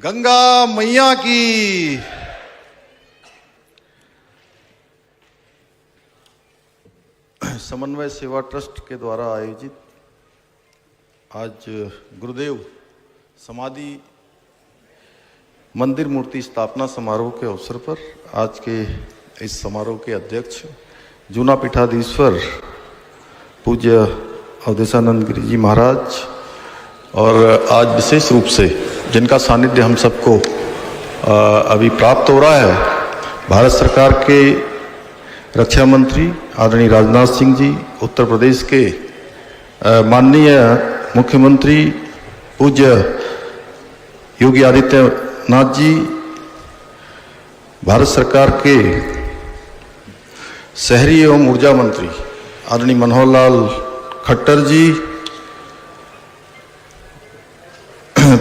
गंगा मैया की। समन्वय सेवा ट्रस्ट के द्वारा आयोजित आज गुरुदेव समाधि मंदिर मूर्ति स्थापना समारोह के अवसर पर आज के इस समारोह के अध्यक्ष जूना पीठाधीश्वर पूज्य अवधेशानंद गिरी जी महाराज और आज विशेष रूप से जिनका सानिध्य हम सबको अभी प्राप्त हो रहा है, भारत सरकार के रक्षा मंत्री आदरणीय राजनाथ सिंह जी, उत्तर प्रदेश के माननीय मुख्यमंत्री पूज्य योगी आदित्यनाथ जी, भारत सरकार के शहरी एवं ऊर्जा मंत्री आदरणीय मनोहर लाल खट्टर जी,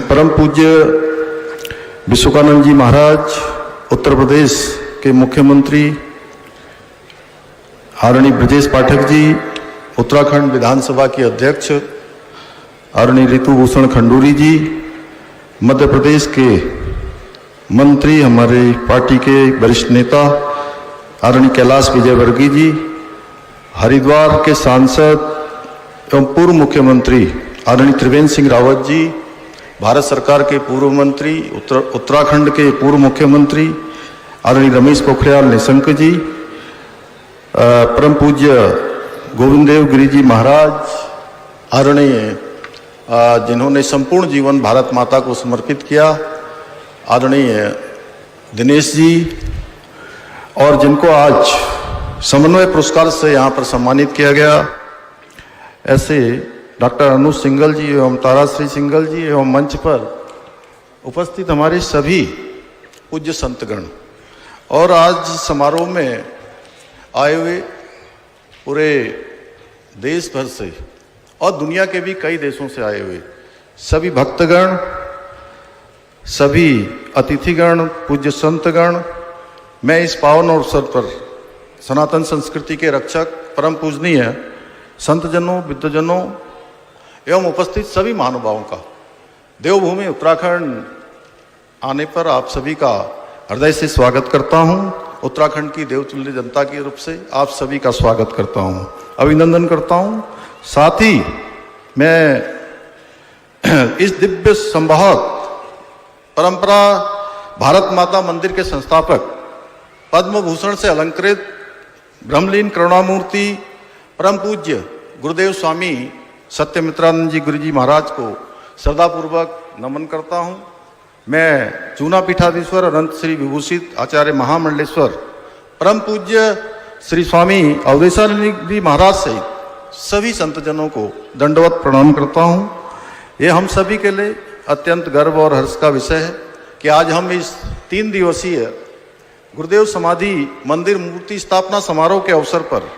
परम पूज्य विश्वकानंद जी महाराज, उत्तर प्रदेश के मुख्यमंत्री आदरणीय ब्रजेश पाठक जी, उत्तराखंड विधानसभा के अध्यक्ष आदरणीय ऋतुभूषण खंडूरी जी, मध्य प्रदेश के मंत्री हमारे पार्टी के वरिष्ठ नेता आदरणीय कैलाश विजयवर्गीय जी, हरिद्वार के सांसद एवं पूर्व मुख्यमंत्री आदरणीय त्रिवेंद्र सिंह रावत जी, भारत सरकार के पूर्व मंत्री उत्तराखंड के पूर्व मुख्यमंत्री आदरणीय रमेश पोखरियाल निशंक जी, परम पूज्य गोविंद देव गिरी जी महाराज आदरणीय जिन्होंने संपूर्ण जीवन भारत माता को समर्पित किया, आदरणीय दिनेश जी, और जिनको आज समन्वय पुरस्कार से यहाँ पर सम्मानित किया गया, ऐसे डॉक्टर अनुज सिंघल जी एवं ताराश्री सिंघल जी एवं मंच पर उपस्थित हमारे सभी पूज्य संतगण और आज समारोह में आए हुए पूरे देश भर से और दुनिया के भी कई देशों से आए हुए सभी भक्तगण, सभी अतिथिगण, पूज्य संतगण, मैं इस पावन अवसर पर सनातन संस्कृति के रक्षक परम पूजनीय संतजनों, विद्वजनों एवं उपस्थित सभी महानुभावों का देवभूमि उत्तराखंड आने पर आप सभी का हृदय से स्वागत करता हूं। उत्तराखंड की देवतुल्य जनता के रूप से आप सभी का स्वागत करता हूं, अभिनंदन करता हूं। साथ ही मैं इस दिव्य संवाहक परंपरा भारत माता मंदिर के संस्थापक पद्म भूषण से अलंकृत ब्रह्मलीन करुणामूर्ति परम पूज्य गुरुदेव स्वामी सत्यमित्रानंद जी गुरु जी महाराज को श्रद्धापूर्वक नमन करता हूँ। मैं जूना पीठाधीश्वर अनंत श्री विभूषित आचार्य महामंडलेश्वर परम पूज्य श्री स्वामी अवधेशानंद जी महाराज सहित सभी संतजनों को दंडवत प्रणाम करता हूँ। ये हम सभी के लिए अत्यंत गर्व और हर्ष का विषय है कि आज हम इस 3 दिवसीय गुरुदेव समाधि मंदिर मूर्ति स्थापना समारोह के अवसर पर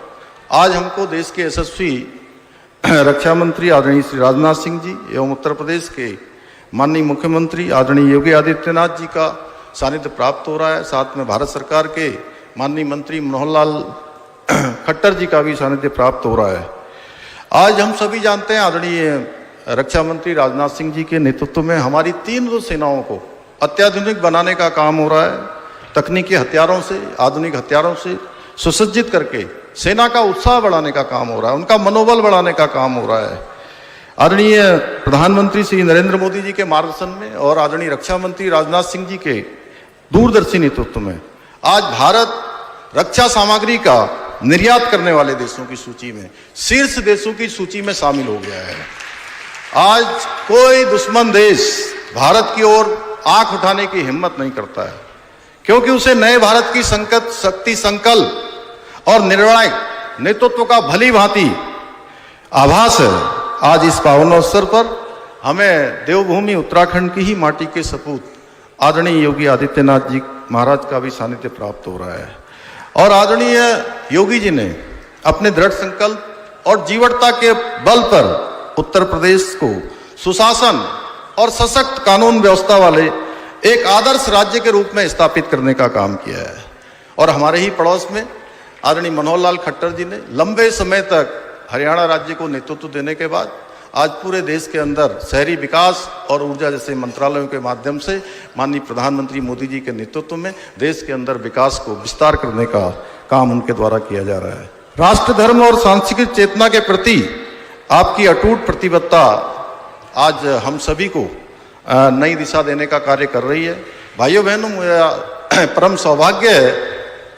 आज हमको देश के यशस्वी रक्षा मंत्री आदरणीय श्री राजनाथ सिंह जी एवं उत्तर प्रदेश के माननीय मुख्यमंत्री आदरणीय योगी आदित्यनाथ जी का सानिध्य प्राप्त हो रहा है। साथ में भारत सरकार के माननीय मंत्री मनोहर लाल खट्टर जी का भी सानिध्य प्राप्त हो रहा है। आज हम सभी जानते हैं आदरणीय रक्षा मंत्री राजनाथ सिंह जी के नेतृत्व में हमारी 3 सेनाओं को अत्याधुनिक बनाने का काम हो रहा है। तकनीकी हथियारों से, आधुनिक हथियारों से सुसज्जित करके सेना का उत्साह बढ़ाने का काम हो रहा है, उनका मनोबल बढ़ाने का काम हो रहा है। आदरणीय प्रधानमंत्री श्री नरेंद्र मोदी जी के मार्गदर्शन में और आदरणीय रक्षा मंत्री राजनाथ सिंह जी के दूरदर्शी नेतृत्व में आज भारत रक्षा सामग्री का निर्यात करने वाले देशों की सूची में, शीर्ष देशों की सूची में शामिल हो गया है। आज कोई दुश्मन देश भारत की ओर आंख उठाने की हिम्मत नहीं करता है, क्योंकि उसे नए भारत की संकट शक्ति संकल्प और निर्णायक नेतृत्व का भली भांति आभास है। आज इस पावन अवसर पर हमें देवभूमि उत्तराखंड की ही माटी के सपूत आदरणीय योगी आदित्यनाथ जी महाराज का भी सानिध्य प्राप्त हो रहा है और आदरणीय योगी जी ने अपने दृढ़ संकल्प और जीवटता के बल पर उत्तर प्रदेश को सुशासन और सशक्त कानून व्यवस्था वाले एक आदर्श राज्य के रूप में स्थापित करने का काम किया है। और हमारे ही पड़ोस में आदरणीय मनोहर लाल खट्टर जी ने लंबे समय तक हरियाणा राज्य को नेतृत्व देने के बाद आज पूरे देश के अंदर शहरी विकास और ऊर्जा जैसे मंत्रालयों के माध्यम से माननीय प्रधानमंत्री मोदी जी के नेतृत्व में देश के अंदर विकास को विस्तार करने का काम उनके द्वारा किया जा रहा है। राष्ट्र धर्म और सांस्कृतिक चेतना के प्रति आपकी अटूट प्रतिबद्धता आज हम सभी को नई दिशा देने का कार्य कर रही है। भाइयों बहनों, मेरा परम सौभाग्य है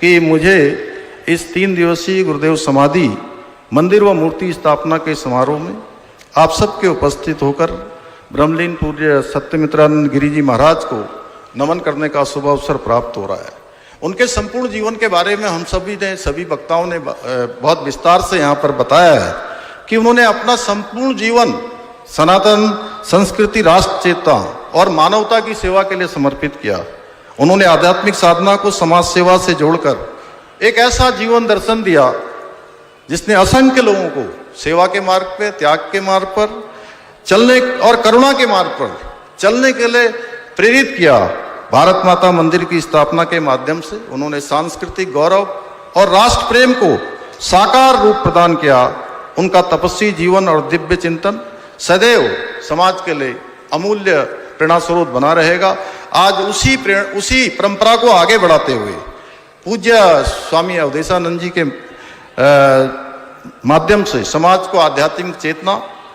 कि मुझे इस 3 दिवसीय गुरुदेव समाधि मंदिर व मूर्ति स्थापना के समारोह में आप सबके उपस्थित होकर ब्रह्मलीन पूज्य सत्यमित्रानंद गिरी जी महाराज को नमन करने का शुभ अवसर प्राप्त हो रहा है। उनके संपूर्ण जीवन के बारे में हम सभी वक्ताओं ने बहुत विस्तार से यहाँ पर बताया है कि उन्होंने अपना संपूर्ण जीवन सनातन संस्कृति, राष्ट्र चेतना और मानवता की सेवा के लिए समर्पित किया। उन्होंने आध्यात्मिक साधना को समाज सेवा से जोड़कर एक ऐसा जीवन दर्शन दिया जिसने असंख्य लोगों को सेवा के मार्ग पे, त्याग के मार्ग पर चलने और करुणा के मार्ग पर चलने के लिए प्रेरित किया। भारत माता मंदिर की स्थापना के माध्यम से उन्होंने सांस्कृतिक गौरव और राष्ट्र प्रेम को साकार रूप प्रदान किया। उनका तपस्वी जीवन और दिव्य चिंतन सदैव समाज के लिए अमूल्य प्रेरणा स्रोत बना रहेगा। आज उसी परंपरा को आगे बढ़ाते हुए पूज्य स्वामी अवधेशानंद जी के माध्यम से समाज को आध्यात्मिक चेतना,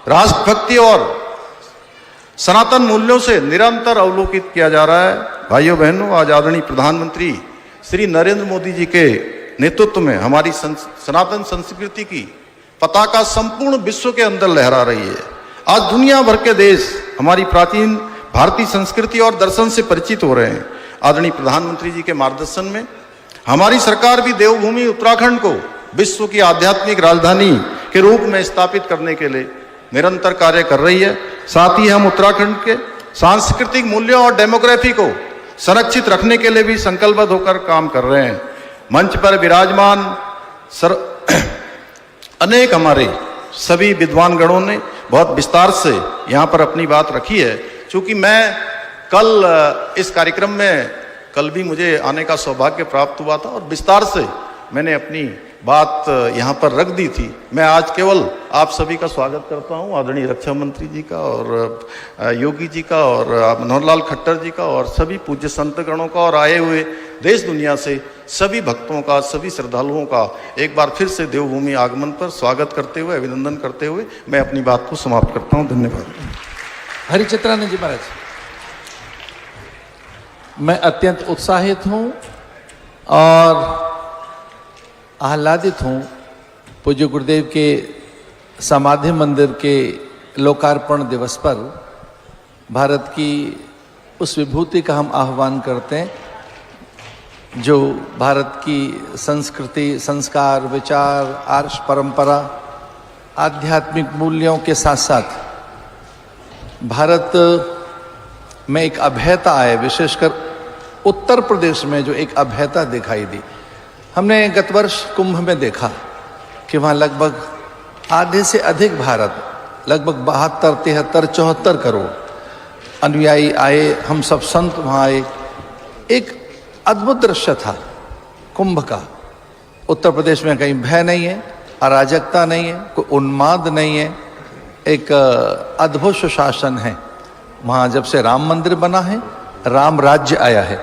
राष्ट्रभक्ति और सनातन मूल्यों से निरंतर अवलोकित किया जा रहा है। भाइयों बहनों, आज आदरणीय प्रधानमंत्री श्री नरेंद्र मोदी जी के नेतृत्व में हमारी सनातन संस्कृति की पताका संपूर्ण विश्व के अंदर लहरा रही है। आज दुनिया भर के देश हमारी प्राचीन भारतीय संस्कृति और दर्शन से परिचित हो रहे हैं। आदरणीय प्रधानमंत्री जी के मार्गदर्शन में हमारी सरकार भी देवभूमि उत्तराखंड को विश्व की आध्यात्मिक राजधानी के रूप में स्थापित करने के लिए निरंतर कार्य कर रही है। साथ ही हम उत्तराखंड के सांस्कृतिक मूल्यों और डेमोग्राफी को संरक्षित रखने के लिए भी संकल्पबद्ध होकर काम कर रहे हैं। मंच पर विराजमान अनेक हमारे सभी विद्वान गणों ने बहुत विस्तार से यहाँ पर अपनी बात रखी है। चूँकि मैं कल इस कार्यक्रम में कल भी मुझे आने का सौभाग्य प्राप्त हुआ था और विस्तार से मैंने अपनी बात यहाँ पर रख दी थी। मैं आज केवल आप सभी का स्वागत करता हूँ, आदरणीय रक्षा मंत्री जी का और योगी जी का और मनोहर खट्टर जी का और सभी पूज्य संत गणों का और आए हुए देश दुनिया से सभी भक्तों का, सभी श्रद्धालुओं का एक बार फिर से देवभूमि आगमन पर स्वागत करते हुए, अभिनंदन करते हुए मैं अपनी बात को समाप्त करता हूँ। धन्यवाद। हरिचित्रानंद जी महाराज, मैं अत्यंत उत्साहित हूँ और आह्लादित हूँ पूज्य गुरुदेव के समाधि मंदिर के लोकार्पण दिवस पर भारत की उस विभूति का हम आह्वान करते हैं जो भारत की संस्कृति, संस्कार, विचार, आर्ष परंपरा, आध्यात्मिक मूल्यों के साथ साथ भारत में एक अभेयता आए, विशेषकर उत्तर प्रदेश में जो एक अभेयता दिखाई दी। हमने गत वर्ष कुंभ में देखा कि वहाँ लगभग आधे से अधिक भारत, लगभग 72, 73, 74 करोड़ अनुयायी आए। हम सब संत वहाँ आए। एक अद्भुत दृश्य था कुंभ का। उत्तर प्रदेश में कहीं भय नहीं है, अराजकता नहीं है, कोई उन्माद नहीं है, एक अद्भुत सुशासन है। वहाँ जब से राम मंदिर बना है, राम राज्य आया है।